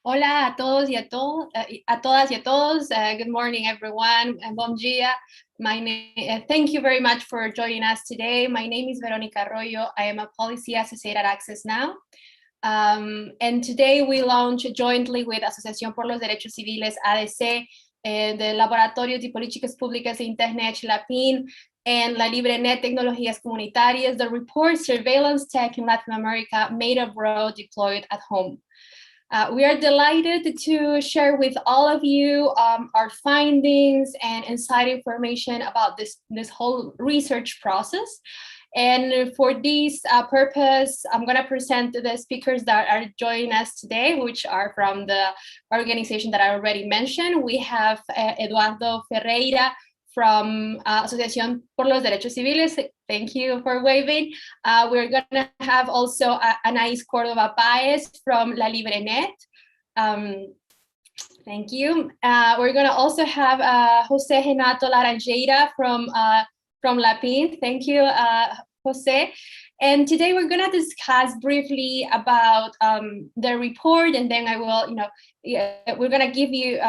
Hola a todos y a todas y a todos. Good morning, everyone. Bom dia. Thank you very much for joining us today. My name is Verónica Arroyo. I am a policy associate at Access Now. And today we launch jointly with Asociación por los Derechos Civiles, ADC, the Laboratorio de Políticas Públicas de Internet, LAPIN, and La LibreNet Tecnologías Comunitarias, the report Surveillance Tech in Latin America Made Abroad, Deployed at Home. We are delighted to share with all of you our findings and inside information about this whole research process. And for this purpose, I'm going to present the speakers that are joining us today, which are from the organization that I already mentioned. We have Eduardo Ferreyra from Asociación por los Derechos Civiles. Thank you for waving. We're going to have also Anaís Córdoba Páez from La LibreNet. Thank you. We're going to also have José Renato Laranjeira from LAPIN. Thank you, José. And today we're going to discuss briefly about the report, and then I will, we're going to give you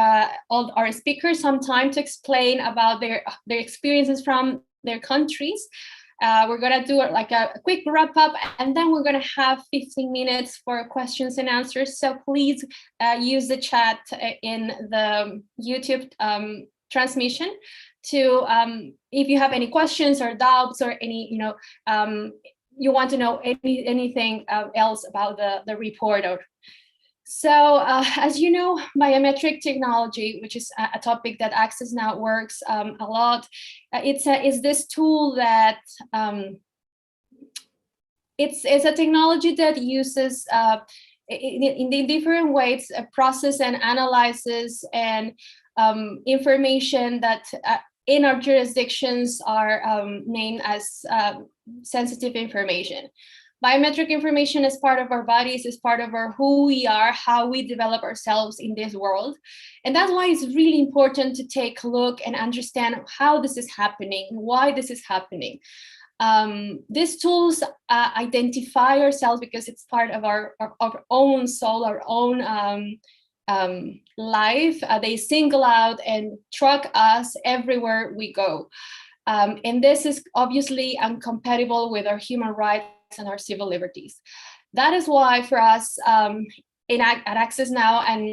all our speakers some time to explain about their experiences from their countries. We're going to do like a quick wrap up, and then we're going to have 15 minutes for questions and answers. So please use the chat in the YouTube transmission to, if you have any questions or doubts or any, you want to know anything else about the report. So as you know, biometric technology, which is a topic that Access Now works a lot, is this tool that it's a technology that uses in different ways process and analyzes and information that in our jurisdictions are named as sensitive information. Biometric information is part of our bodies, is part of who we are, how we develop ourselves in this world. And that's why it's really important to take a look and understand how this is happening, why this is happening. These tools identify ourselves because it's part of our own soul, our own life. They single out and track us everywhere we go. And this is obviously incompatible with our human rights and our civil liberties. That is why for us at Access Now and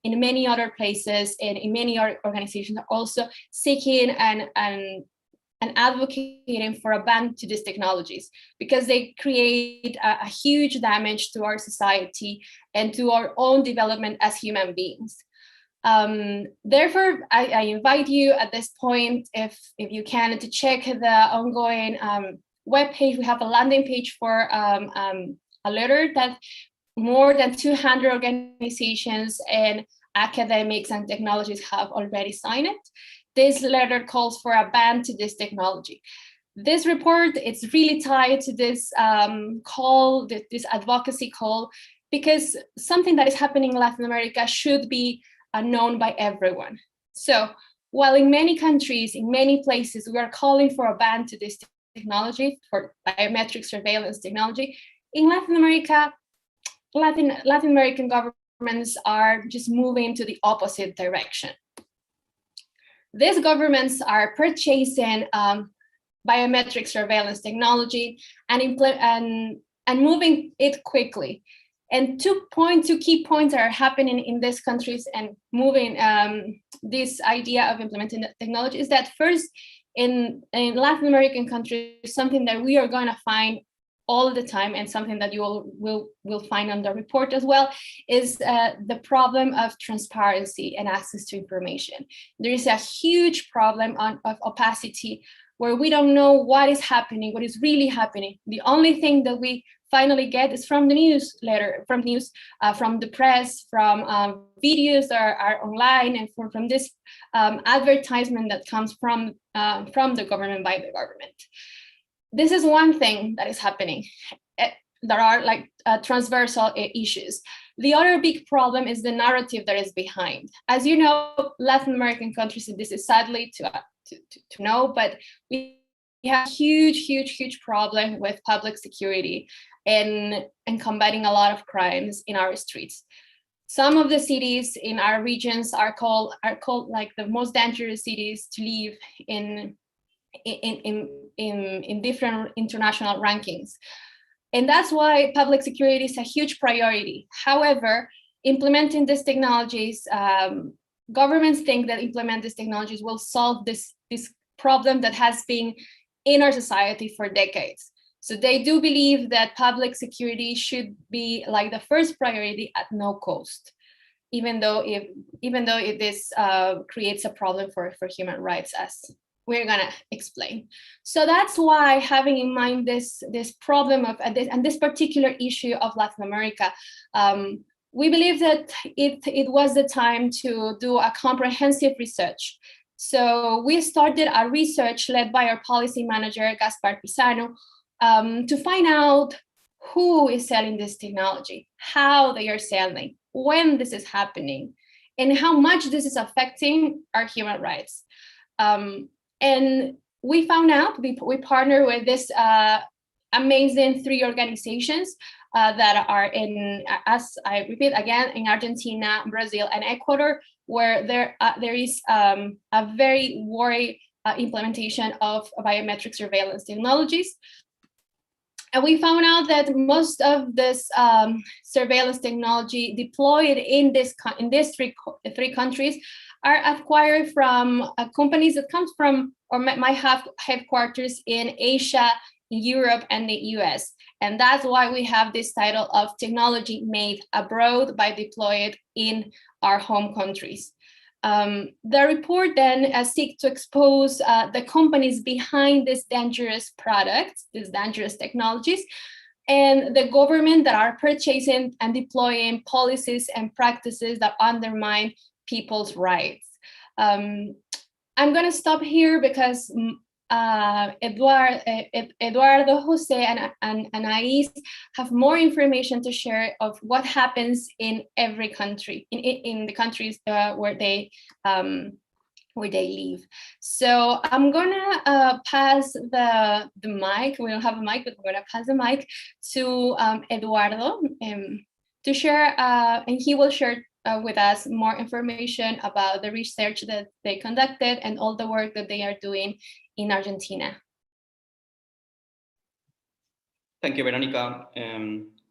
in many other places and in many other organizations are also seeking and advocating for a ban to these technologies because they create a huge damage to our society and to our own development as human beings. Therefore, I invite you at this point, if you can, to check the ongoing webpage. We have a landing page for a letter that more than 200 organizations and academics and technologies have already signed it. This letter calls for a ban to this technology. This report, it's really tied to this call, this advocacy call, because something that is happening in Latin America should be known by everyone. So while in many countries, in many places, we are calling for a ban to this technology, for biometric surveillance technology, in Latin America, Latin American governments are just moving to the opposite direction. These governments are purchasing biometric surveillance technology and moving it quickly. And two key points are happening in these countries and moving this idea of implementing the technology is that first, in Latin American countries, something that we are going to find all the time and something that you will find on the report as well is the problem of transparency and access to information. There is a huge problem of opacity where we don't know what is happening, what is really happening. The only thing that we finally get is from the newsletter, from the press, from videos that are online, and from this advertisement that comes from the government, by the government. This is one thing that is happening. There are like transversal issues. The other big problem is the narrative that is behind. As you know, Latin American countries, and this is sadly to know, but we have huge problem with public security and combating a lot of crimes in our streets. Some of the cities in our regions are called like the most dangerous cities to live in different international rankings. And that's why public security is a huge priority. However, implementing these technologies, governments think that implement these technologies will solve this problem that has been in our society for decades. So they do believe that public security should be like the first priority at no cost, even though this creates a problem for human rights, as we're gonna explain. So that's why, having in mind this problem of this particular issue of Latin America, we believe that it was the time to do a comprehensive research. So we started a research led by our policy manager, Gaspar Pisano, to find out who is selling this technology, how they are selling, when this is happening, and how much this is affecting our human rights. And we found out, we partner with this amazing 3 organizations that are in, as I repeat again, in Argentina, Brazil, and Ecuador, where there is a very wide implementation of biometric surveillance technologies. And we found out that most of this surveillance technology deployed in these three countries are acquired from companies that come from or might have headquarters in Asia, Europe, and the US. And that's why we have this title of technology made abroad by deployed in our home countries. The report then seeks to expose the companies behind these dangerous products, these dangerous technologies, and the government that are purchasing and deploying policies and practices that undermine people's rights. I'm going to stop here because Eduardo, Jose, and Anaís have more information to share of what happens in every country, in the countries where they live. So I'm gonna pass the mic. We don't have a mic, but we're gonna pass the mic to Eduardo to share, and he will share with us more information about the research that they conducted and all the work that they are doing in Argentina. Thank you, Verónica.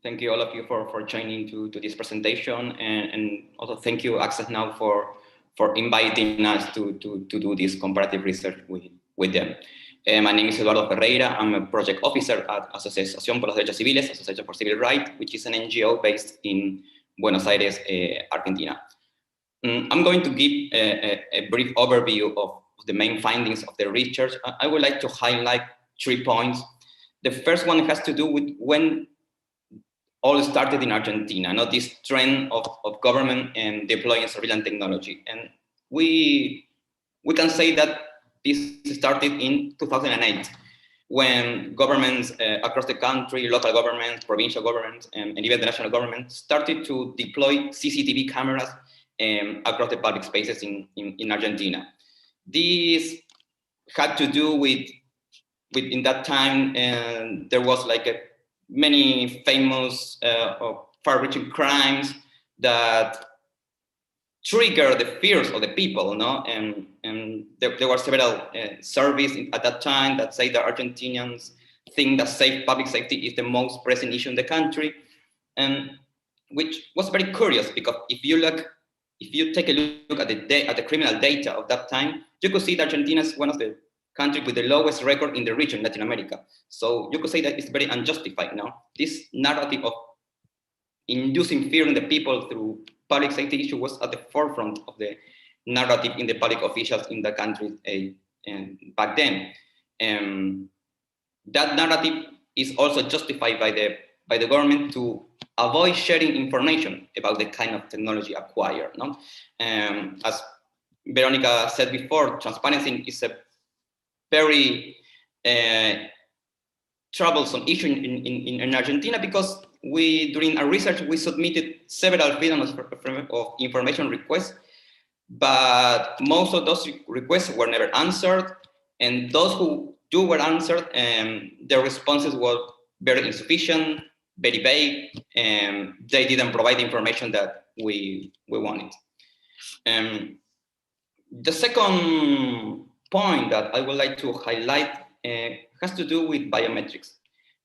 Thank you all of you for joining to this presentation, and also thank you Access Now for inviting us to do this comparative research with them. My name is Eduardo Ferreyra. I'm a project officer at Asociación por los Derechos Civiles, Association for Civil Rights, which is an NGO based in Buenos Aires, Argentina. I'm going to give a brief overview of the main findings of the research. I would like to highlight 3 points. The first one has to do with when all started in Argentina, not this trend of government and deploying surveillance technology. And we can say that this started in 2008, when governments across the country, local governments, provincial governments, and even the national government started to deploy CCTV cameras across the public spaces in Argentina. This had to do with in that time, and there was like many famous far-reaching crimes that trigger the fears of the people, no? And there were several surveys at that time that say that Argentinians think that public safety is the most pressing issue in the country, and which was very curious, because if you take a look at the criminal data of that time, you could see that Argentina is one of the countries with the lowest record in the region, Latin America. So you could say that it's very unjustified now. This narrative of inducing fear in the people through public safety issue was at the forefront of the narrative in the public officials in the country back then. That narrative is also justified by the government to avoid sharing information about the kind of technology acquired. No? As Verónica said before, transparency is a very troublesome issue in Argentina, because during our research, we submitted several freedom of information requests, but most of those requests were never answered. And those who were answered, their responses were very insufficient, very vague, and they didn't provide the information that we wanted. The second point that I would like to highlight has to do with biometrics.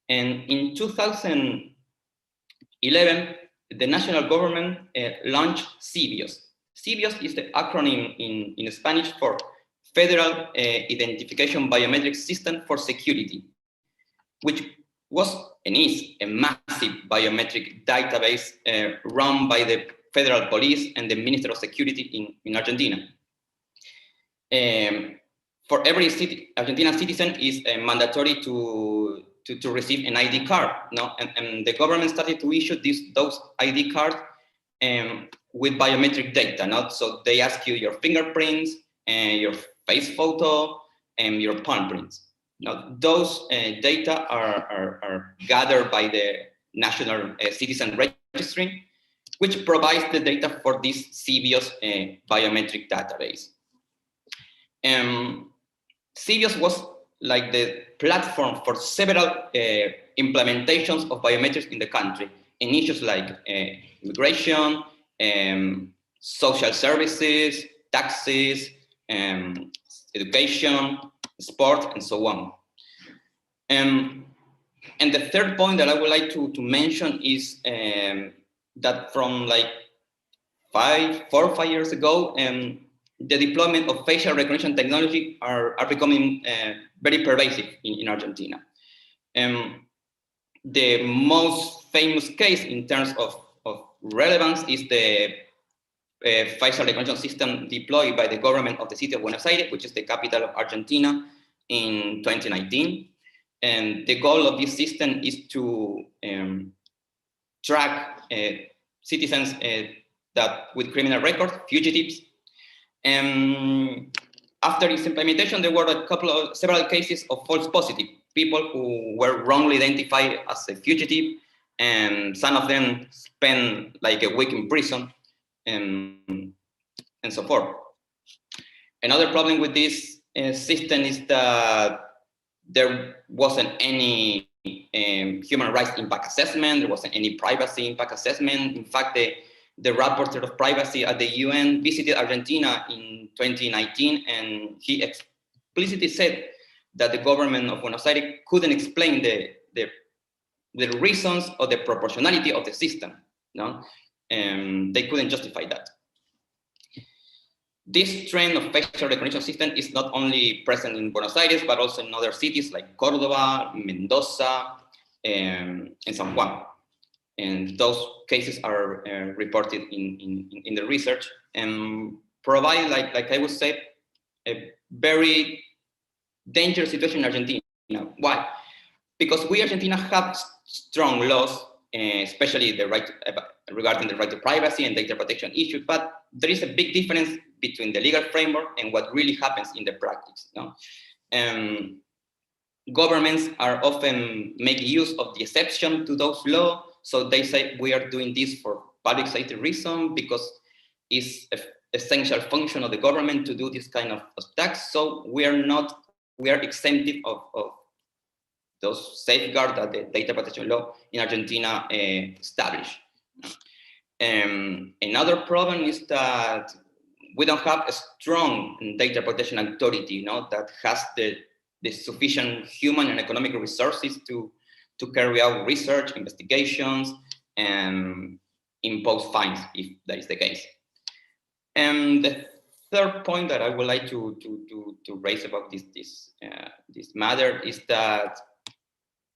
And in 2011, the national government launched CBIOS. CBIOS is the acronym in Spanish for Federal Identification Biometric System for Security, which was and is a massive biometric database run by the Federal Police and the Minister of Security in Argentina. For every Argentinian citizen is mandatory to receive an ID card, no? And the government started to issue those ID cards with biometric data, no? So they ask you your fingerprints and your face photo and your palm prints. Now, those data are gathered by the National Citizen Registry, which provides the data for this CBIOS biometric database. CBIOS was like the platform for several implementations of biometrics in the country in issues like immigration, social services, taxes, education, sport, and so on. And the third point that I would like to mention is that from like 4 or 5 years ago, the deployment of facial recognition technology are becoming very pervasive in Argentina. The most famous case in terms of relevance is the facial recognition system deployed by the government of the city of Buenos Aires, which is the capital of Argentina, in 2019. And the goal of this system is to track citizens that with criminal records, fugitives. After its implementation, there were several cases of false positive, people who were wrongly identified as a fugitive, and some of them spent like a week in prison, and so forth. Another problem with this system is that there wasn't any human rights impact assessment, there wasn't any privacy impact assessment. In fact, the rapporteur of privacy at the UN visited Argentina in 2019, and he explicitly said that the government of Buenos Aires couldn't explain the reasons or the proportionality of the system. No, they couldn't justify that. This trend of facial recognition system is not only present in Buenos Aires, but also in other cities like Córdoba, Mendoza, and San Juan. And those cases are reported in the research and provide, like I would say, a very dangerous situation in Argentina. Why? Because we Argentina have strong laws, especially the right regarding the right to privacy and data protection issues, but there is a big difference between the legal framework and what really happens in the practice. No? Governments are often making use of the exception to those laws. So they say we are doing this for public safety reason because it's an essential function of the government to do this kind of tax. So we are exempted of those safeguards that the data protection law in Argentina established. Another problem is that we don't have a strong data protection authority, that has the sufficient human and economic resources to carry out research, investigations, and impose fines if that is the case. And the third point that I would like to raise about this matter is that,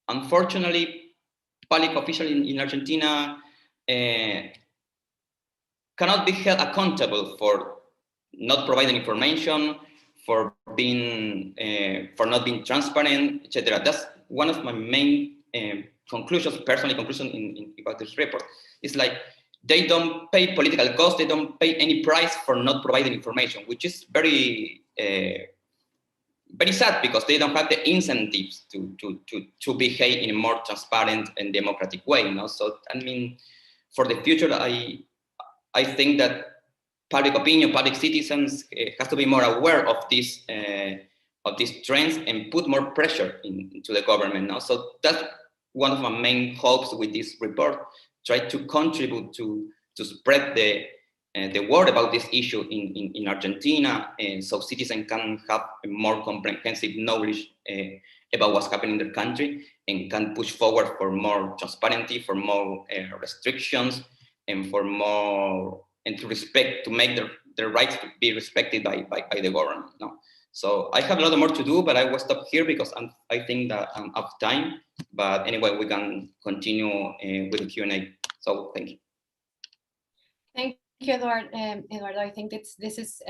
unfortunately, public officials in Argentina cannot be held accountable for not providing information, for not being transparent, etc. That's one of my main personal conclusions about this report. It's like they don't pay political costs, they don't pay any price for not providing information, which is very very sad because they don't have the incentives to behave in a more transparent and democratic way. So I mean, for the future, I think that public opinion, public citizens has to be more aware of these trends and put more pressure into the government. So that's one of my main hopes with this report, try to contribute to spread the word about this issue in Argentina, and so citizens can have a more comprehensive knowledge about what's happening in their country, and can push forward for more transparency, for more restrictions, and for more, and to make their rights to be respected by the government. No? So I have a lot more to do, but I will stop here because I think that I'm out of time. But anyway, we can continue with the Q&A. So thank you. Thank you, Eduardo. I think this is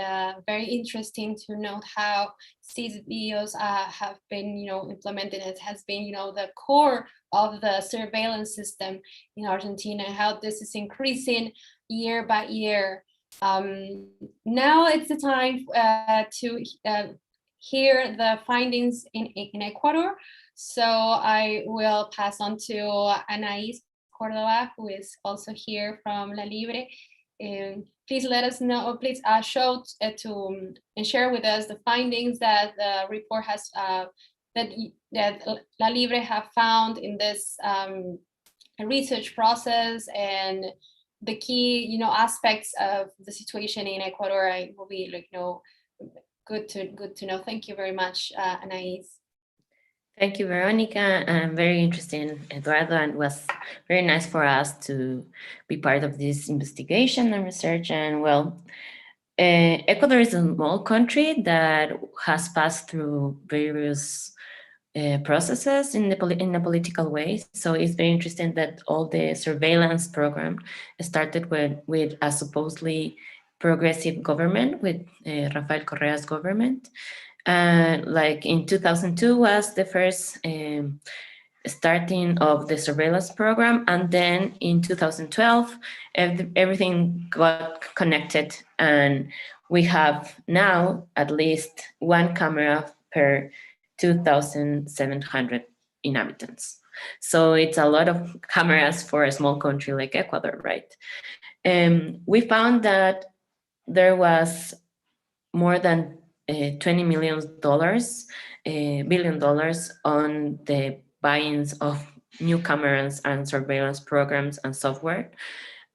very interesting to note how these videos have been, implemented. It has been, the core of the surveillance system in Argentina, how this is increasing year by year. Now it's the time to hear the findings in Ecuador. So I will pass on to Anaís Cordova, who is also here from La Libre. Please let us know, please show to and share with us the findings that the report has, that La Libre have found in this research process, and the key, aspects of the situation in Ecuador. I will be good to know. Thank you very much, Anaís. Thank you, Veronica. And very interesting, Eduardo, and it was very nice for us to be part of this investigation and research. And well, Ecuador is a small country that has passed through various processes in a political way. So it's very interesting that all the surveillance program started with a supposedly progressive government, with Rafael Correa's government. Like in 2002 was the first starting of the surveillance program, and then in 2012 everything got connected, and we have now at least one camera per 2,700 inhabitants. So it's a lot of cameras for a small country like Ecuador, right? We found that there was more than $20 billion on the buy-ins of new cameras and surveillance programs and software.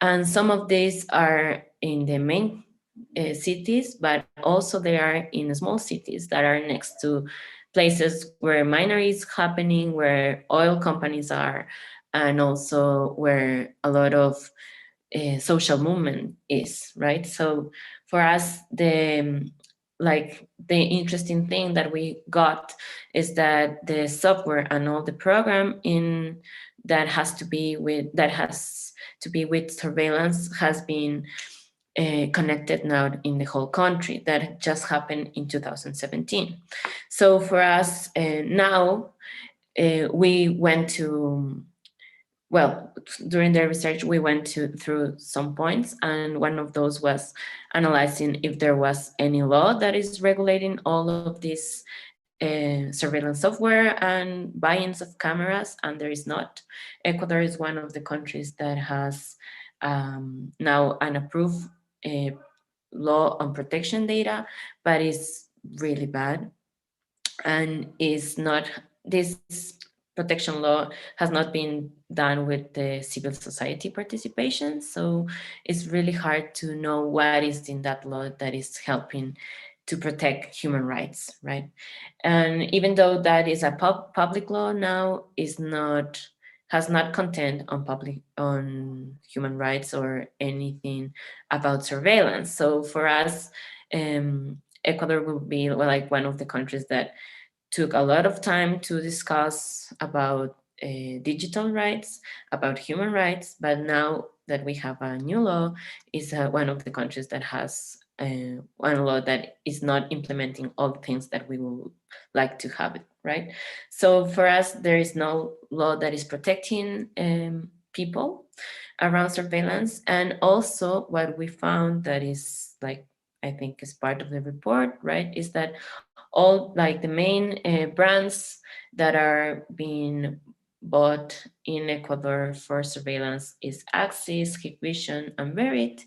And some of these are in the main cities, but also they are in small cities that are next to places where mining is happening, where oil companies are, and also where a lot of social movement is, right? So for us, the interesting thing that we got is that the software and all the program that has to be with surveillance has been connected now in the whole country. That just happened in 2017. So for us now, we went to, well, during the research, we went through some points, and one of those was analyzing if there was any law that is regulating all of this surveillance software and buy-ins of cameras, and there is not. Ecuador is one of the countries that has now an approved law on protection data, but it's really bad, and is not, this protection law has not been done with the civil society participation. So it's really hard to know what is in that law that is helping to protect human rights, right? And even though that is a public law now, has not content on human rights or anything about surveillance. So for us, Ecuador will be like one of the countries that took a lot of time to discuss about digital rights, about human rights, but now that we have a new law, is one of the countries that has one law that is not implementing all the things that we would like to have it, right? So for us, there is no law that is protecting people around surveillance. And also what we found that is like, I think is part of the report, right, is that all like the main brands that are being bought in Ecuador for surveillance is Axis, Hikvision, and Merit,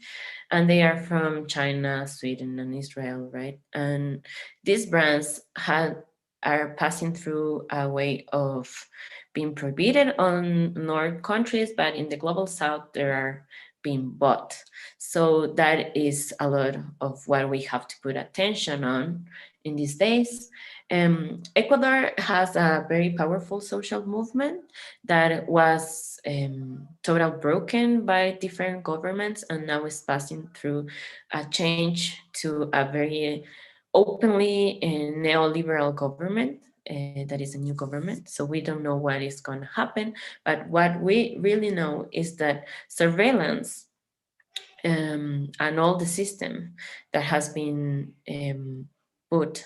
and they are from China, Sweden, and Israel, right? And these brands had are passing through a way of being prohibited on North countries, but in the global South, they are being bought. So that is a lot of what we have to put attention on in these days. Ecuador has a very powerful social movement that was totally broken by different governments, and now is passing through a change to a very openly neoliberal government. That is a new government, so we don't know what is going to happen, but what we really know is that surveillance and all the system that has been put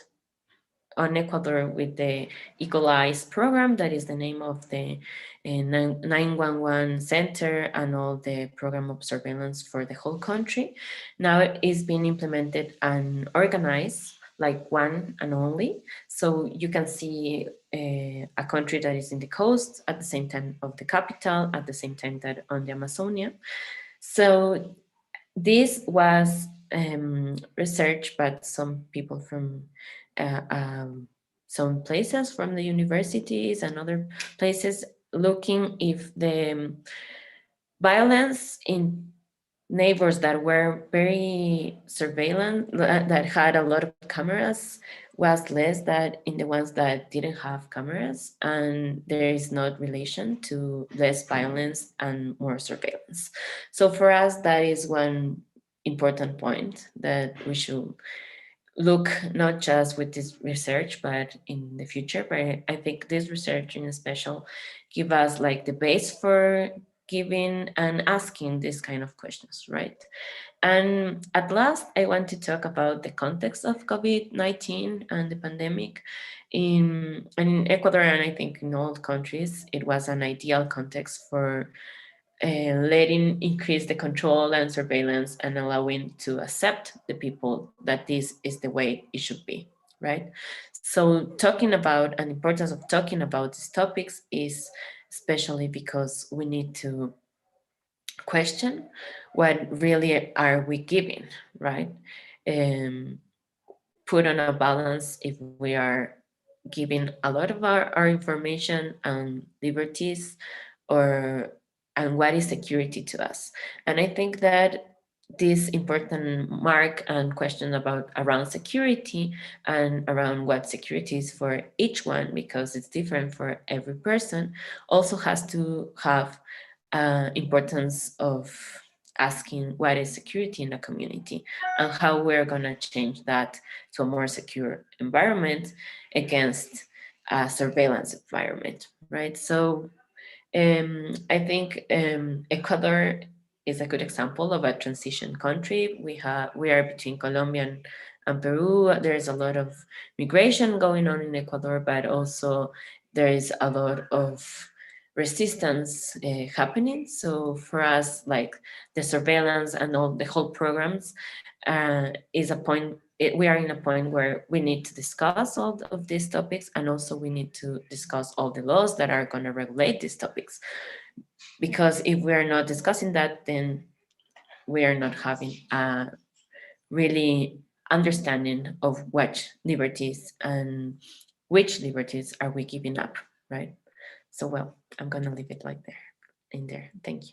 on Ecuador with the Equalize program, that is the name of the 911 center and all the program of surveillance for the whole country. Now it is being implemented and organized like one and only. So you can see a country that is in the coast at the same time of the capital, at the same time that on the Amazonia. So this was researched by some people from some places from the universities and other places, looking if the violence in neighbors that were very surveillance, that had a lot of cameras, was less than in the ones that didn't have cameras, and there is not relation to less violence and more surveillance. So for us, that is one important point that we should look not just with this research, but in the future. But I think this research in special give us like the base for giving and asking these kind of questions, right? And at last, I want to talk about the context of COVID-19 and the pandemic. In Ecuador, and I think in all countries, it was an ideal context for letting increase the control and surveillance and allowing to accept the people that this is the way it should be, right? So talking about an importance of talking about these topics is especially because we need to question what really are we giving, right? Put on a balance if we are giving a lot of our information and liberties, or and what is security to us. And I think that this important mark and question about around security and around what security is for each one, because it's different for every person, also has to have importance of asking what is security in a community and how we're going to change that to a more secure environment against a surveillance environment, right? So I think Ecuador is a good example of a transition country. We are between Colombia and Peru. There is a lot of migration going on in Ecuador, but also there is a lot of resistance happening. So for us, like the surveillance and all the whole programs is a point. We are in a point where we need to discuss all of these topics, and also we need to discuss all the laws that are going to regulate these topics. Because if we are not discussing that, then we are not having a really understanding of what liberties and which liberties are we giving up, right? So, well, I'm going to leave it like there. Thank you.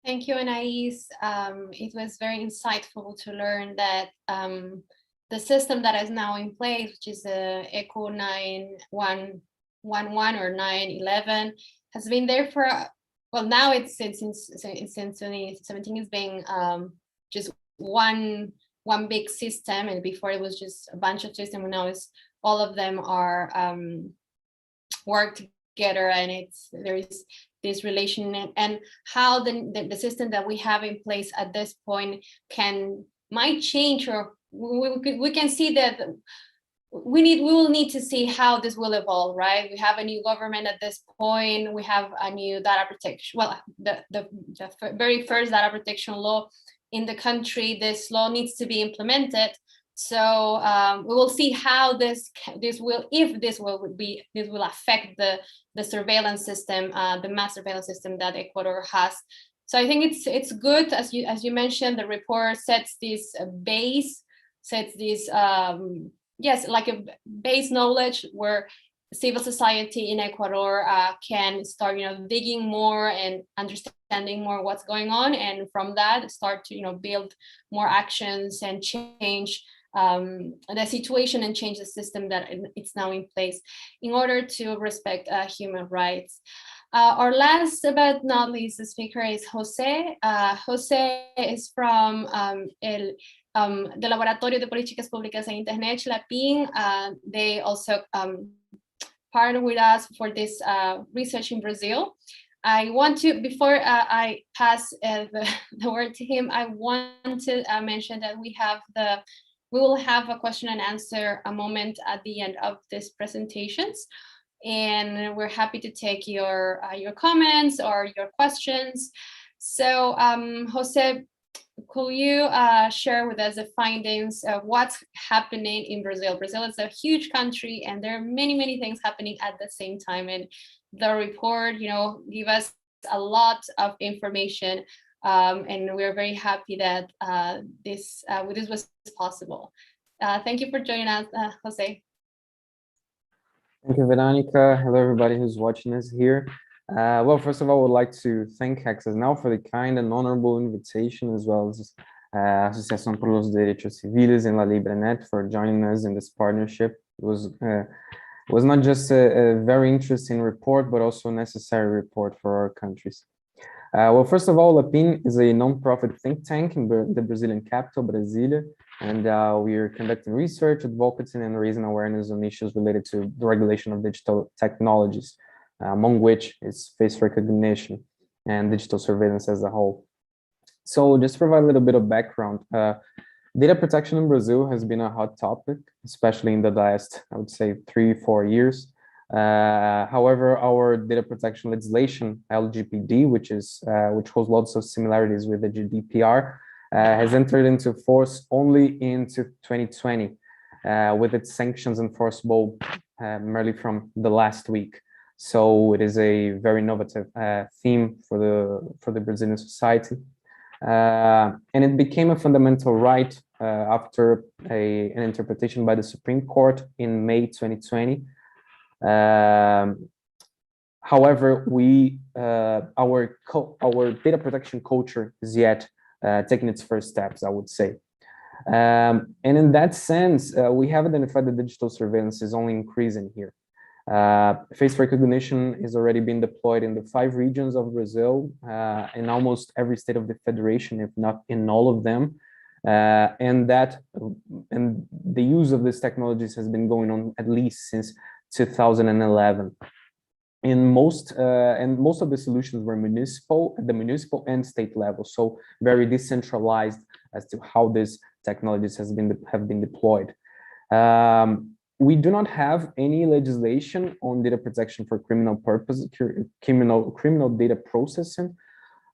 Thank you, Anais. It was very insightful to learn that the system that is now in place, which is the ECO 9111 or 911, has been there for, well, now it's since 2017 it's being just one big system, and before it was just a bunch of systems, and now it's all of them are work together, and there is this relation, and how the system that we have in place at this point might change, or we can see that we will need to see how this will evolve, right? We have a new government at this point. We have a new data protection. Well, the very first data protection law in the country. This law needs to be implemented. So we will see how this will affect the surveillance system, the mass surveillance system that Ecuador has. So I think it's good, as you mentioned, the report sets this base, sets this yes, like a base knowledge where civil society in Ecuador can start, digging more and understanding more what's going on, and from that start to, build more actions and change the situation and change the system that it's now in place in order to respect human rights. Our last but not least speaker is José. José is from the Laboratorio de Políticas Públicas en Internet, LAPIN. They also partner with us for this research in Brazil. I want to, before I pass the word to him, I want to mention that we will have a question and answer a moment at the end of these presentations. And we're happy to take your comments or your questions. So Jose, could you share with us the findings of what's happening in Brazil? Brazil is a huge country and there are many, many things happening at the same time. And the report, give us a lot of information. And we're very happy that this was possible. Thank you for joining us, Jose. Thank you, Verónica. Hello, everybody who's watching us here. Well, first of all, I would like to thank Access Now for the kind and honorable invitation, as well as Asociación por los Derechos Civiles and LALibreNet for joining us in this partnership. It was not just a very interesting report, but also a necessary report for our countries. Well, first of all, LAPIN is a non-profit think tank in the Brazilian capital, Brasilia, and we are conducting research, advocacy, and raising awareness on issues related to the regulation of digital technologies, among which is face recognition and digital surveillance as a whole. So just to provide a little bit of background, data protection in Brazil has been a hot topic, especially in the last, I would say, 3-4 years. However, our data protection legislation, LGPD, which holds lots of similarities with the GDPR, has entered into force only into 2020, with its sanctions enforceable merely from the last week. So it is a very innovative theme for the Brazilian society, and it became a fundamental right after an interpretation by the Supreme Court in May 2020. However, our data protection culture is yet taking its first steps, I would say. And in that sense, we have identified that digital surveillance is only increasing here. Face recognition is already being deployed in the 5 regions of Brazil, in almost every state of the federation, if not in all of them. And the use of these technologies has been going on at least since 2011. And most of the solutions were at the municipal and state level, so very decentralized as to how these technologies have been deployed. We do not have any legislation on data protection for criminal purposes, criminal data processing.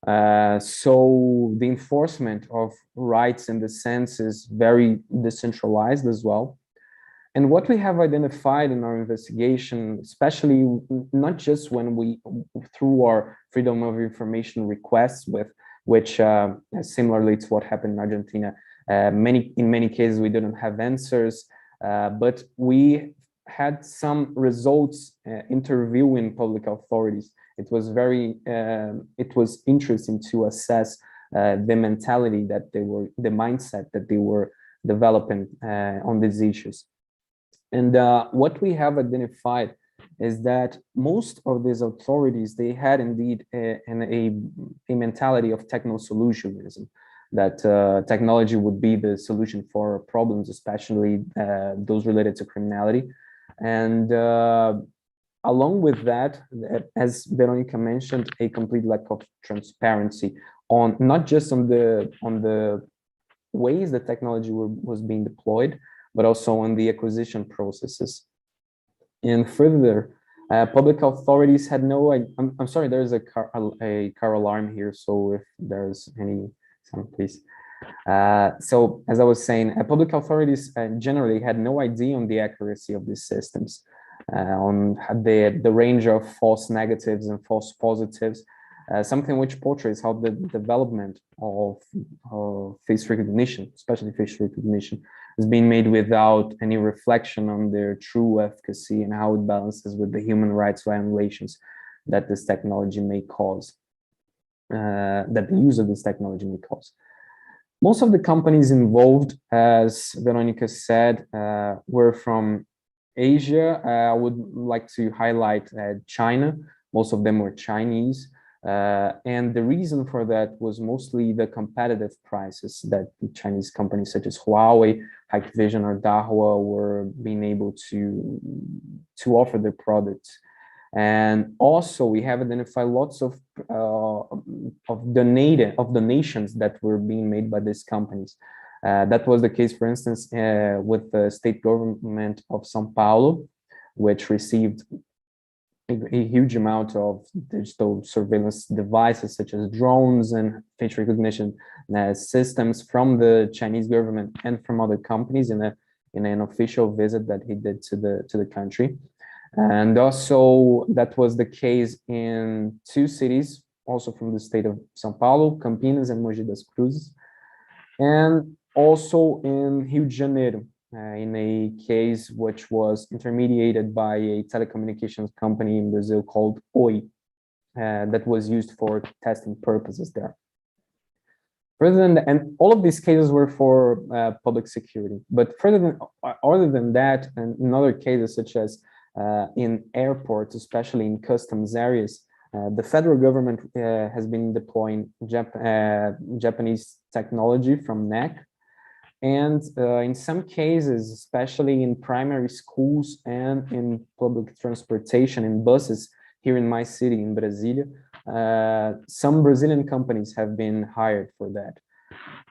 So the enforcement of rights in the sense is very decentralized as well. And what we have identified in our investigation, especially not just through our freedom of information requests, which similarly to what happened in Argentina, in many cases we didn't have answers, but we had some results interviewing public authorities. It was interesting to assess the mentality the mindset that they were developing on these issues. And what we have identified is that most of these authorities, they had indeed a mentality of techno-solutionism, that technology would be the solution for problems, especially those related to criminality. And along with that, as Verónica mentioned, a complete lack of transparency on not just on the ways that technology was being deployed, but also on the acquisition processes. And further, public authorities had no. I'm sorry, there's a car alarm here, so if there's any sound, please. So as I was saying, public authorities generally had no idea on the accuracy of these systems, on the range of false negatives and false positives something which portrays how the development of face recognition, especially face recognition, is being made without any reflection on their true efficacy and how it balances with the human rights violations that this technology may cause, that the use of this technology may cause. Most of the companies involved, as Verónica said, were from Asia. I would like to highlight China. Most of them were Chinese. And the reason for that was mostly the competitive prices that the Chinese companies such as Huawei, Hikvision, or Dahua were being able to offer their products. And also we have identified lots of donations that were being made by these companies. That was the case, for instance, with the state government of São Paulo, which received a huge amount of digital surveillance devices such as drones and face recognition systems from the Chinese government and from other companies in an official visit that he did to the country. And also that was the case in two cities, also from the state of São Paulo, Campinas and Mogi das Cruzes, and also in Rio de Janeiro, in a case which was intermediated by a telecommunications company in Brazil called Oi, that was used for testing purposes there. Further than that, and all of these cases were for public security, but other than that, and in other cases such as in airports, especially in customs areas, the federal government has been deploying Japanese technology from NEC. And in some cases, especially in primary schools and in public transportation, in buses here in my city, in Brasilia, some Brazilian companies have been hired for that.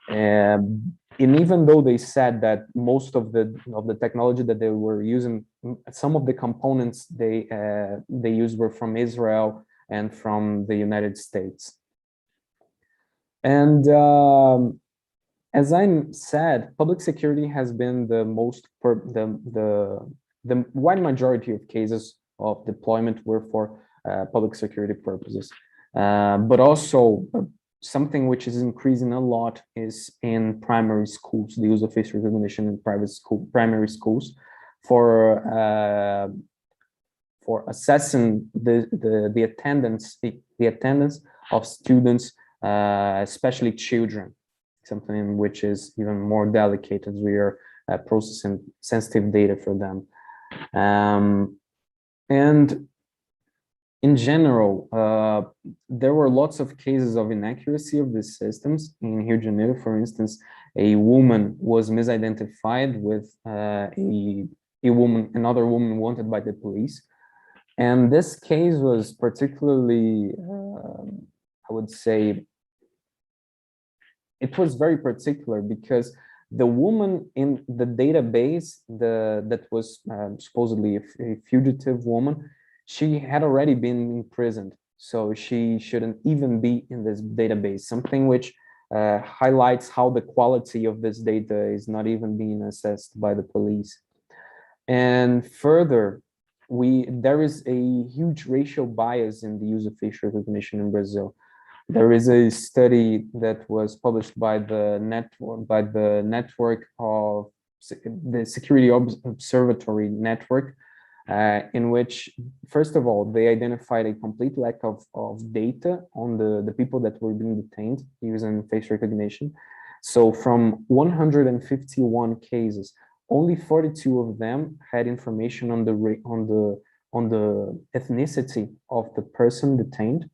And even though they said that most of the technology that they were using, some of the components they used were from Israel and from the United States. And as I said, public security has been the wide majority of cases of deployment were for public security purposes, but also something which is increasing a lot is in primary schools, the use of face recognition in primary schools for assessing the attendance of students, especially children, something which is even more delicate as we are processing sensitive data for them. And in general, there were lots of cases of inaccuracy of these systems. In Rio de Janeiro, for instance, a woman was misidentified with another woman wanted by the police. And this case was particularly, I would say, it was very particular because the woman in the database, that was supposedly a fugitive woman, she had already been imprisoned, so she shouldn't even be in this database, something which highlights how the quality of this data is not even being assessed by the police. And further, there is a huge racial bias in the use of facial recognition in Brazil. There is a study that was published by the network of the Security Observatory Network, in which, first of all, they identified a complete lack of data on the people that were being detained using face recognition. So from 151 cases, only 42 of them had information on the ethnicity of the person detained.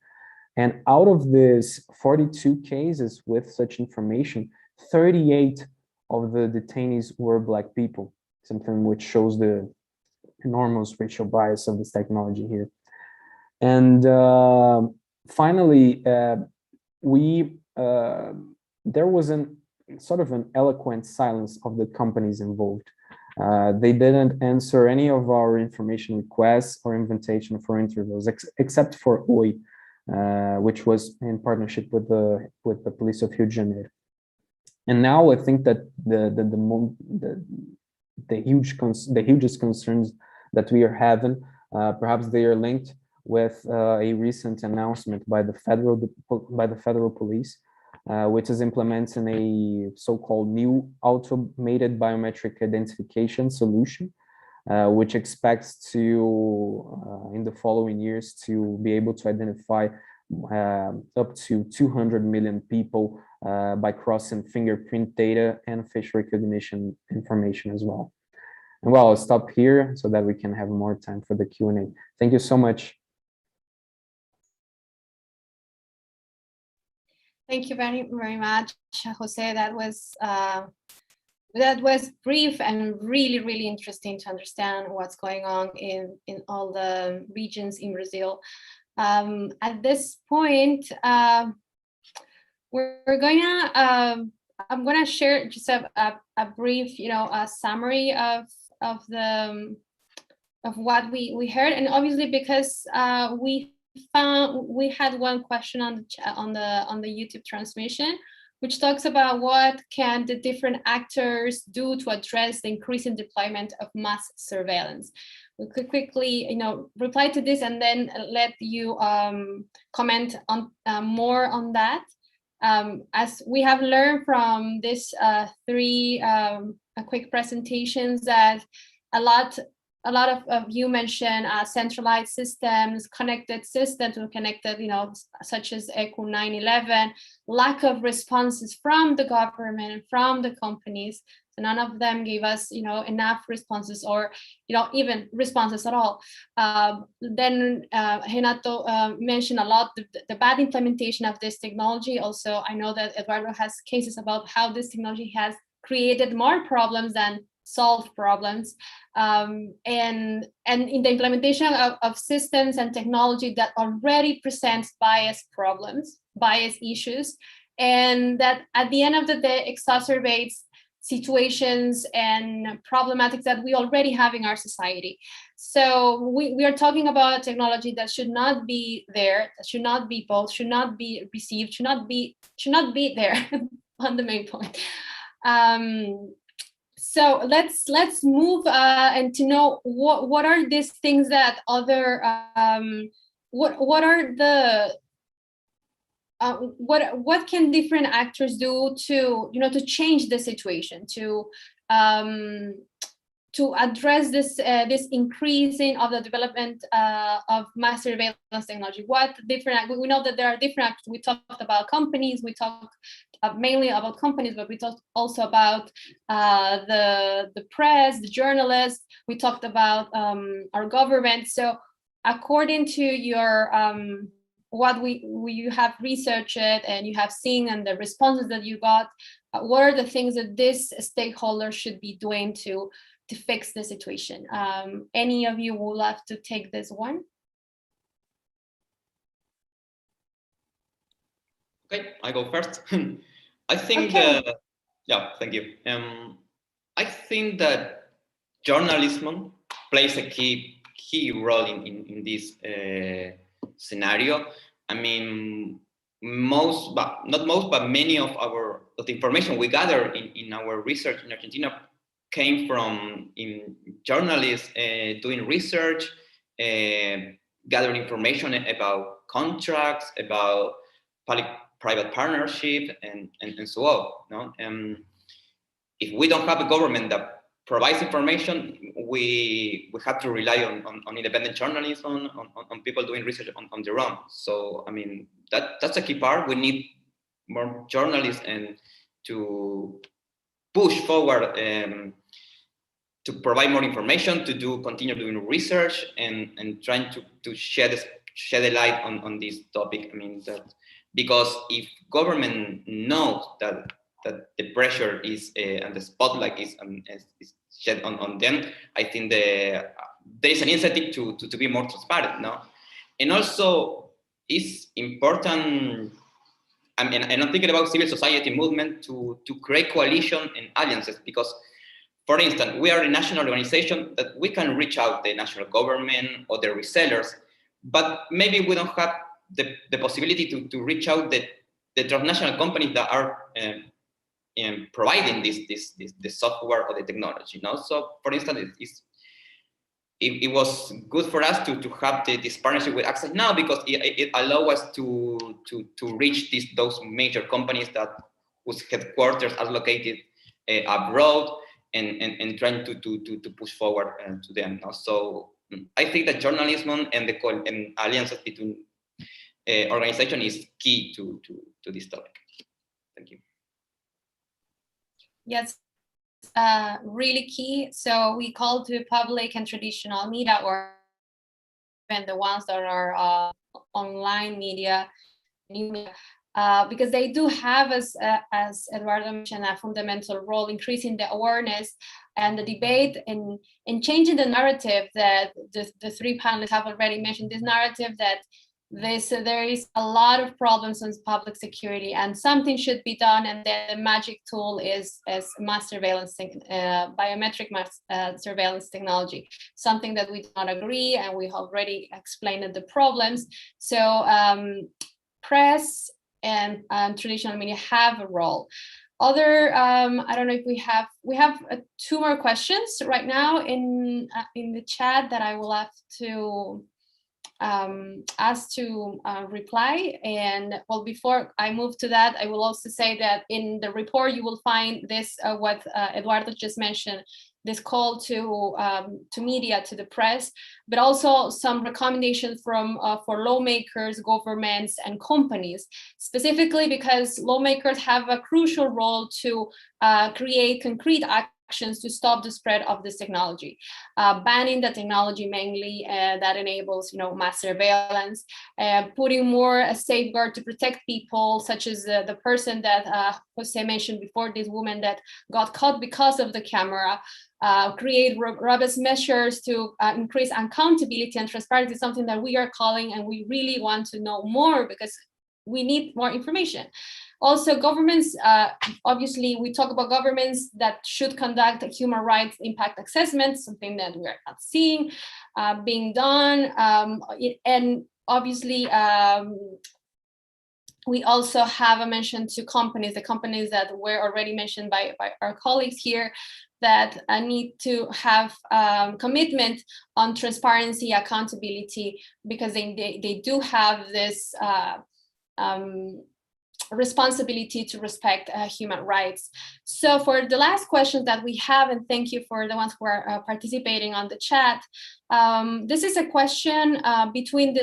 And out of these 42 cases with such information, 38 of the detainees were Black people, something which shows the enormous racial bias of this technology here. And finally, there was sort of an eloquent silence of the companies involved. They didn't answer any of our information requests or invitation for interviews, except for Oi, which was in partnership with the police of Rio de Janeiro. And now I think that the hugest concerns that we are having, perhaps they are linked with a recent announcement by the federal police, which is implementing a so-called new automated biometric identification solution, which expects to, in the following years, to be able to identify up to 200 million people by crossing fingerprint data and facial recognition information as well. And well, I'll stop here so that we can have more time for the Q&A. Thank you so much. Thank you very, very much, Jose. That was brief and really, really interesting to understand what's going on in all the regions in Brazil. At this point, we're gonna, I'm gonna share just a brief, a summary of what we heard, and obviously because we had one question on the YouTube transmission, which talks about what can the different actors do to address the increasing deployment of mass surveillance. We could quickly, reply to this and then let you comment on more on that. As we have learned from this three quick presentations, that a lot of you mentioned centralized systems, connected systems, such as ECU 911, lack of responses from the government and from the companies. So none of them gave us, enough responses, or, even responses at all. Then Renato mentioned a lot the bad implementation of this technology. Also, I know that Eduardo has cases about how this technology has created more problems than solved problems, and in the implementation of systems and technology that already presents bias problems, bias issues, and that at the end of the day exacerbates situations and problematics that we already have in our society. So we are talking about a technology that should not be there, that should not be both, should not be received, should not be there on the main point. So let's move and to know what are these things that other what are the what can different actors do to to change the situation, to address this this increasing of the development of mass surveillance technology? What different, we know that there are different actors. We talked about companies, we talked mainly about companies, but we talked also about the press, the journalists. We talked about our government. So according to your what you have researched and you have seen and the responses that you got, what are the things that this stakeholder should be doing to fix the situation? Any of you would love to take this one? Okay, I go first. I think yeah, thank you. I think that journalism plays a key role in this scenario. I mean, not most, but many of the information we gather in our research in Argentina came from journalists doing research, gathering information about contracts, about public-private partnership, and so on. No? If we don't have a government that provides information, we have to rely on independent journalism, on people doing research on their own. So I mean, that's a key part. We need more journalists and to push forward to provide more information, to continue doing research and trying to shed a light on this topic. I mean, because if government knows that the pressure is and the spotlight is shed on them, I think there is an incentive to be more transparent, no? And also, it's important. I mean, and I'm thinking about civil society movement to create coalition and alliances, because, for instance, we are a national organization that we can reach out the national government or the resellers, but maybe we don't have the possibility to reach out the transnational companies that are in providing this software or the technology. No? So, for instance, it was good for us to have this partnership with Access Now, because it allowed us to reach those major companies whose headquarters are located abroad, and trying to push forward to them. So I think that journalism and and alliances between organization is key to this topic. Thank you. Yes, really key. So we call to public and traditional media, or even the ones that are online media, new media, because they do have, as Eduardo mentioned, a fundamental role increasing the awareness and the debate in changing the narrative that the three panelists have already mentioned. This narrative that there is a lot of problems in public security and something should be done, and then the magic tool is mass surveillance, biometric mass surveillance technology, something that we do not agree, and we already explained the problems. So press and traditional media have a role. Other, I don't know if we have 2 more questions right now in the chat that I will have to asked to reply. And well, before I move to that, I will also say that in the report you will find this what Eduardo just mentioned, this call to media, to the press, but also some recommendations from for lawmakers, governments, and companies, specifically because lawmakers have a crucial role to create concrete actions to stop the spread of this technology, banning the technology mainly that enables, mass surveillance, putting more a safeguard to protect people, such as the person that Jose mentioned before, this woman that got caught because of the camera, create robust measures to increase accountability and transparency, something that we are calling, and we really want to know more because we need more information. Also, governments, obviously, we talk about governments that should conduct a human rights impact assessment, something that we are not seeing being done. And obviously, we also have a mention to companies, the companies that were already mentioned by our colleagues here, that need to have commitment on transparency, accountability, because they do have this responsibility to respect human rights. So for the last questions that we have, and thank you for the ones who are participating on the chat, this is a question between the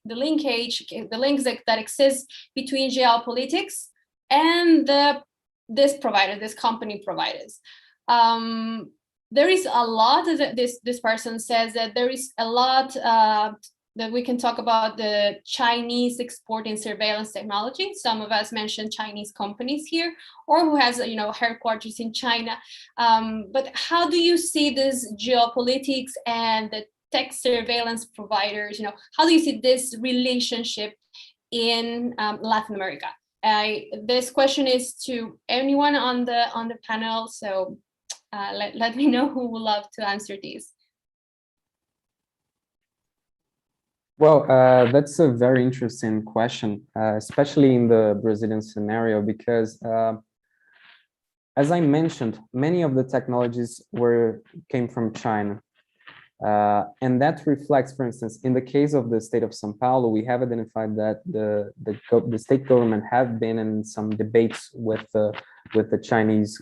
links that exist between geopolitics and this company providers. There is a lot that this person says that there is a lot that we can talk about the Chinese exporting surveillance technology. Some of us mentioned Chinese companies here, or who has headquarters in China. But how do you see this geopolitics and the tech surveillance providers? How do you see this relationship in Latin America? This question is to anyone on the panel. So let me know who would love to answer these. Well, that's a very interesting question, especially in the Brazilian scenario, because as I mentioned, many of the technologies came from China. And that reflects, for instance, in the case of the state of São Paulo, we have identified that the state government have been in some debates with the Chinese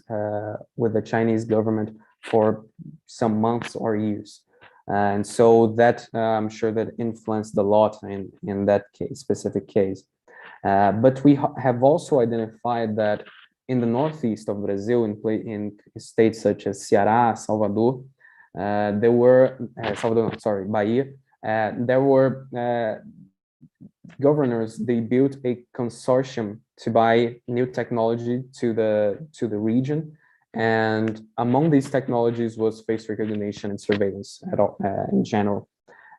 government for some months or years. And so that I'm sure that influenced a lot in that specific case. But we have also identified that in the northeast of Brazil, in states such as Ceará, Salvador, there were Bahia. There were governors. They built a consortium to buy new technology to the region. And among these technologies was face recognition and surveillance in general.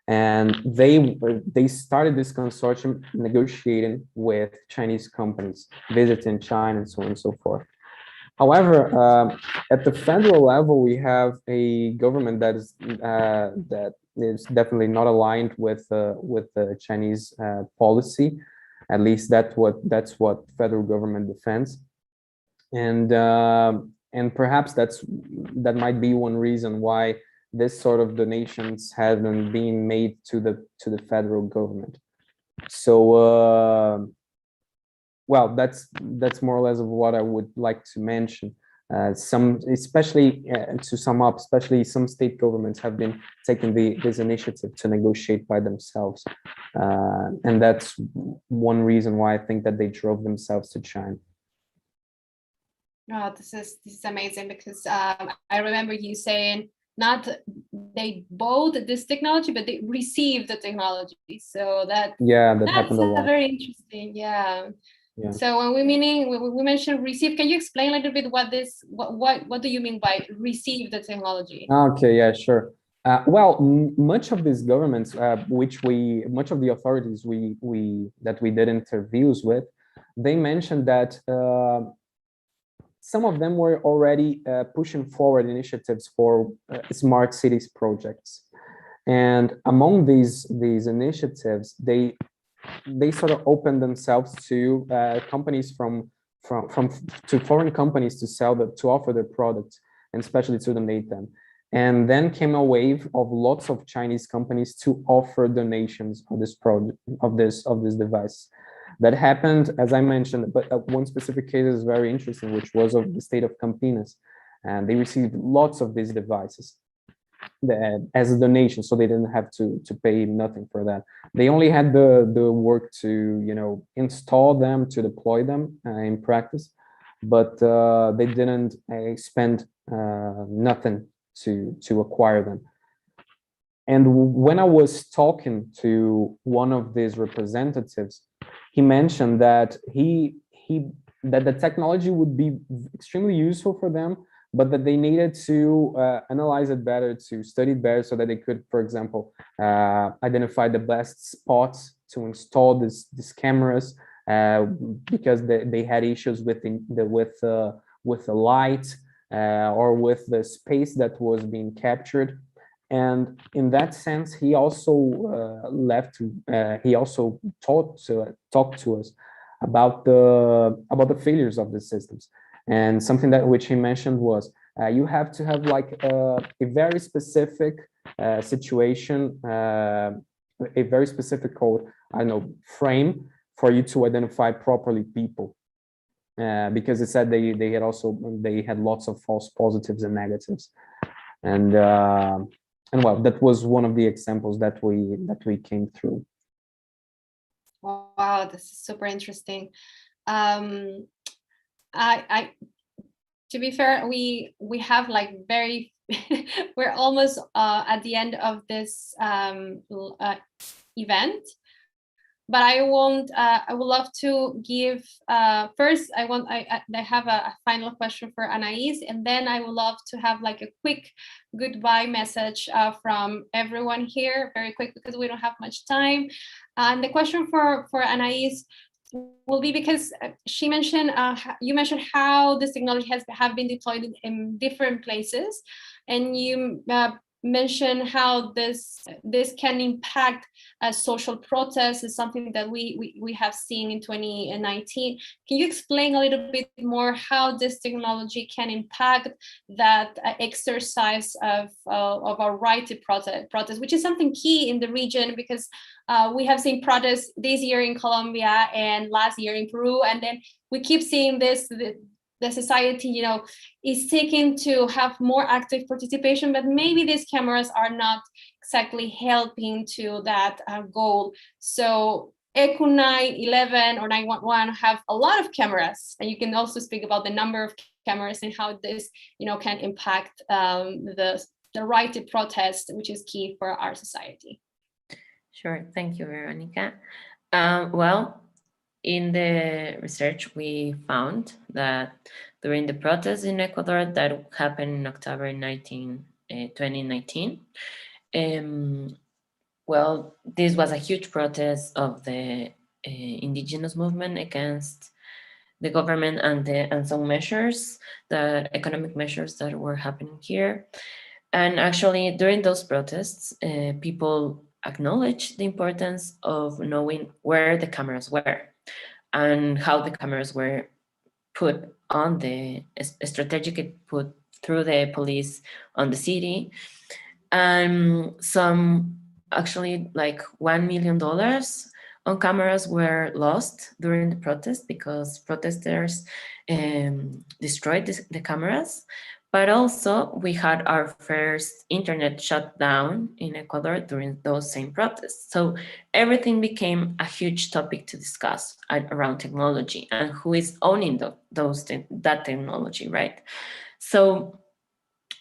And they started this consortium negotiating with Chinese companies, visiting China and so on and so forth. However, at the federal level, we have a government that is definitely not aligned with the Chinese policy. At least that's what federal government defends. And perhaps that might be one reason why this sort of donations haven't been made to the federal government. So well, that's more or less of what I would like to mention. Especially to sum up, especially some state governments have been taking this initiative to negotiate by themselves, and that's one reason why I think that they drove themselves to China. Oh, this is amazing, because I remember you saying not they bought this technology, but they received the technology. So that's happened a lot. Very interesting. Yeah. So when we mentioned receive, can you explain a little bit what do you mean by receive the technology? Okay, yeah, sure. Well, much of these governments, much of the authorities that we did interviews with, they mentioned that some of them were already pushing forward initiatives for smart cities projects, and among these initiatives, they sort of opened themselves to companies to foreign companies to offer their products, and especially to donate them. And then came a wave of lots of Chinese companies to offer donations of this project, of this device. That happened, as I mentioned, but one specific case is very interesting, which was of the state of Campinas, and they received lots of these devices as a donation, so they didn't have to pay nothing for that. They only had the work to install them, to deploy them in practice, but they didn't spend nothing to acquire them. And when I was talking to one of these representatives, he mentioned that that the technology would be extremely useful for them, but that they needed to analyze it better, to study it better, so that they could, for example, identify the best spots to install these cameras, because they had issues with the light or with the space that was being captured. And in that sense, he also talked to us about the failures of the systems. And something which he mentioned was you have to have like a very specific situation, a very specific code, I don't know, frame for you to identify properly people, because it said they had lots of false positives and negatives, and well, that was one of the examples that we came through. Wow, this is super interesting. To be fair, we have like very we're almost at the end of this event, but I would love to give first. I have a final question for Anais, and then I would love to have like a quick goodbye message from everyone here, very quick, because we don't have much time. And the question for Anais will be, because she mentioned, you mentioned how this technology have been deployed in different places, and you mentioned how this can impact social protests. Is something that we have seen in 2019. Can you explain a little bit more how this technology can impact that exercise of our right to protest, which is something key in the region, because we have seen protests this year in Colombia and last year in Peru, and then we keep seeing this. The society, is seeking to have more active participation, but maybe these cameras are not exactly helping to that goal. So ECU 911 or 911 have a lot of cameras, and you can also speak about the number of cameras and how this, can impact the right to protest, which is key for our society. Sure, thank you, Veronica. Well, in the research, we found that during the protests in Ecuador that happened in October 2019, well, this was a huge protest of the indigenous movement against the government and some measures, the economic measures that were happening here. And actually, during those protests, people acknowledged the importance of knowing where the cameras were and how the cameras were put on the strategically put through the police on the city. some actually like $1 million on cameras were lost during the protest because protesters destroyed the cameras. But also we had our first internet shut down in Ecuador during those same protests. So everything became a huge topic to discuss around technology and who is owning that technology, right? So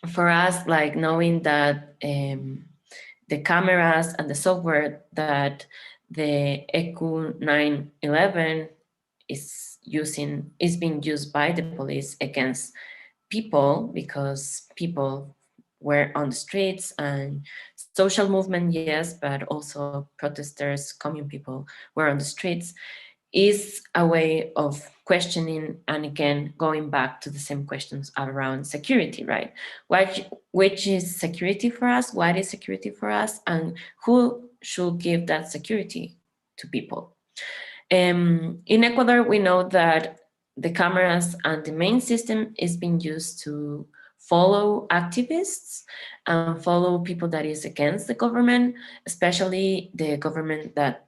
for us, like knowing that the cameras and the software that the EQ 911 is being used by the police against people because people were on the streets and social movement, yes, but also protesters, common people were on the streets, is a way of questioning and again going back to the same questions around security, right? Which is security for us, what is security for us, and who should give that security to people. In Ecuador, we know that the cameras and the main system is being used to follow activists and follow people that is against the government, especially the government that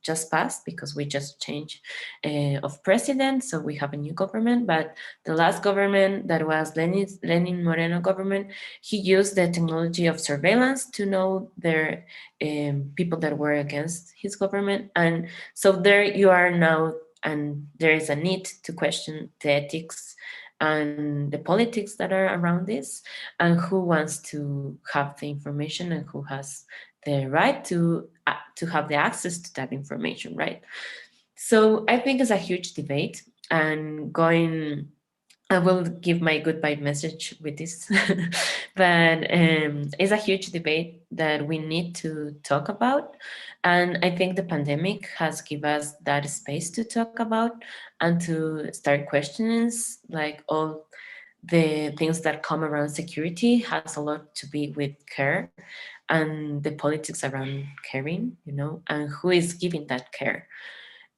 just passed, because we just changed of president, so we have a new government. But the last government, that was Lenin Moreno government, he used the technology of surveillance to know their people that were against his government. And so there you are now, and there is a need to question the ethics and the politics that are around this, and who wants to have the information and who has the right to have the access to that information, right? So I think it's a huge debate, and I will give my goodbye message with this, but it's a huge debate that we need to talk about. And I think the pandemic has given us that space to talk about and to start questioning, like all the things that come around security has a lot to be with care and the politics around caring, and who is giving that care.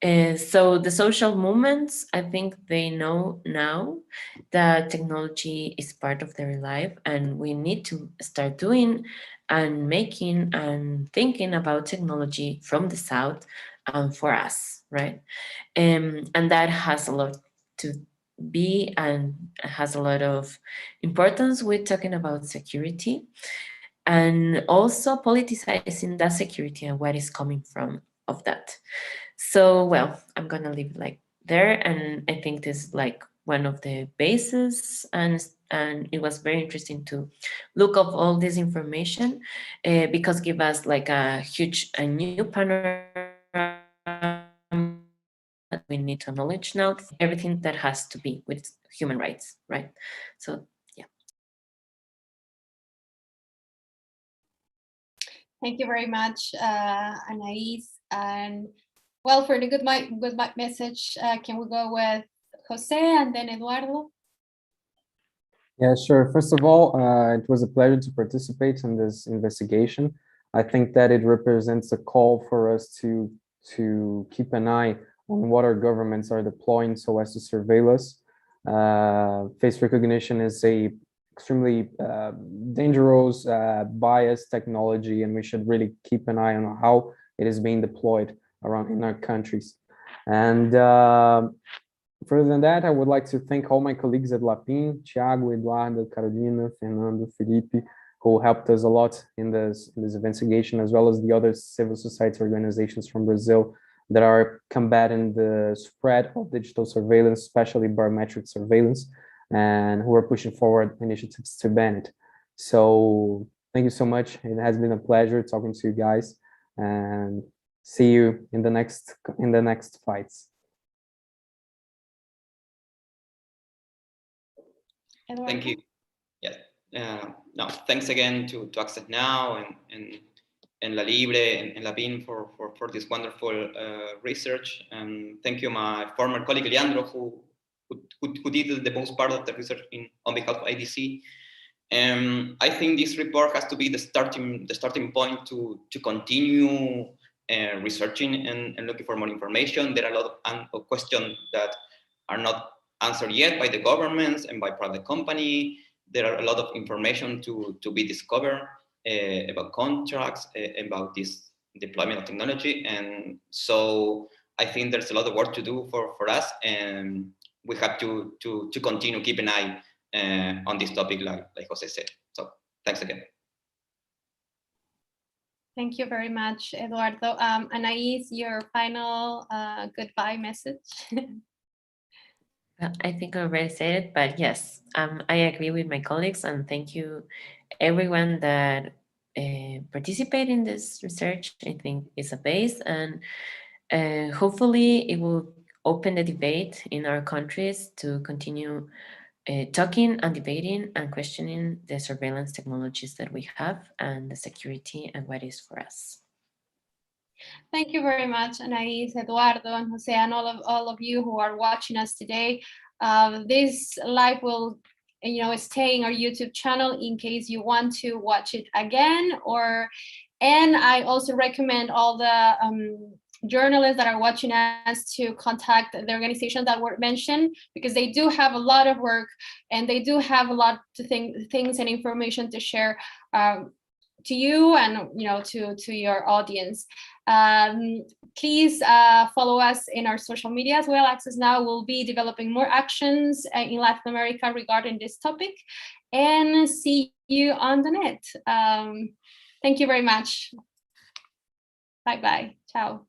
So the social movements, I think they know now that technology is part of their life, and we need to start doing and making and thinking about technology from the South and for us, right? And that has a lot to be and has a lot of importance with talking about security and also politicizing that security and what is coming from of that. So, well, I'm going to leave it like there. And I think this is like one of the bases. And it was very interesting to look up all this information because give us like a new panorama that we need to acknowledge now, everything that has to be with human rights, right? So, yeah. Thank you very much, Anais. And well, for the good message, can we go with Jose and then Eduardo? Yeah, sure. First of all, it was a pleasure to participate in this investigation. I think that it represents a call for us to keep an eye on what our governments are deploying so as to surveil us. Face recognition is a extremely dangerous, biased technology, and we should really keep an eye on how it is being deployed around in our countries. And further than that, I would like to thank all my colleagues at LAPIN, Thiago, Eduardo, Carolina, Fernando, Felipe, who helped us a lot in this investigation, as well as the other civil society organizations from Brazil that are combating the spread of digital surveillance, especially biometric surveillance, and who are pushing forward initiatives to ban it. So thank you so much. It has been a pleasure talking to you guys, and see you in the next fights. Eduardo? Thank you. Yes. No, thanks again to Access Now and La Libre and LAPIN for this wonderful research. Thank you, my former colleague Leandro, who did the most part of the research on behalf of IDC. I think this report has to be the starting point to continue researching and looking for more information. There are a lot of questions that are not answered yet by the governments and by private company. There are a lot of information to be discovered. about contracts, about this deployment of technology. And so I think there's a lot of work to do for us, and we have to continue keep an eye on this topic, like Jose said. So thanks again. Thank you very much, Eduardo. Anais, your final goodbye message. I think I already said it, but yes, I agree with my colleagues, and thank you everyone that participate in this research. I think it's a base, and hopefully it will open the debate in our countries to continue talking and debating and questioning the surveillance technologies that we have and the security and what is for us. Thank you very much, Anais, Eduardo, and Jose, and all of you who are watching us today. This live will, stay in our YouTube channel in case you want to watch it again. And I also recommend all the journalists that are watching us to contact the organizations that were mentioned, because they do have a lot of work and they do have a lot of things and information to share to you and to your audience. Please follow us in our social media as well. Access Now will be developing more actions in Latin America regarding this topic, and see you on the net. Thank you very much. Bye-bye. Ciao.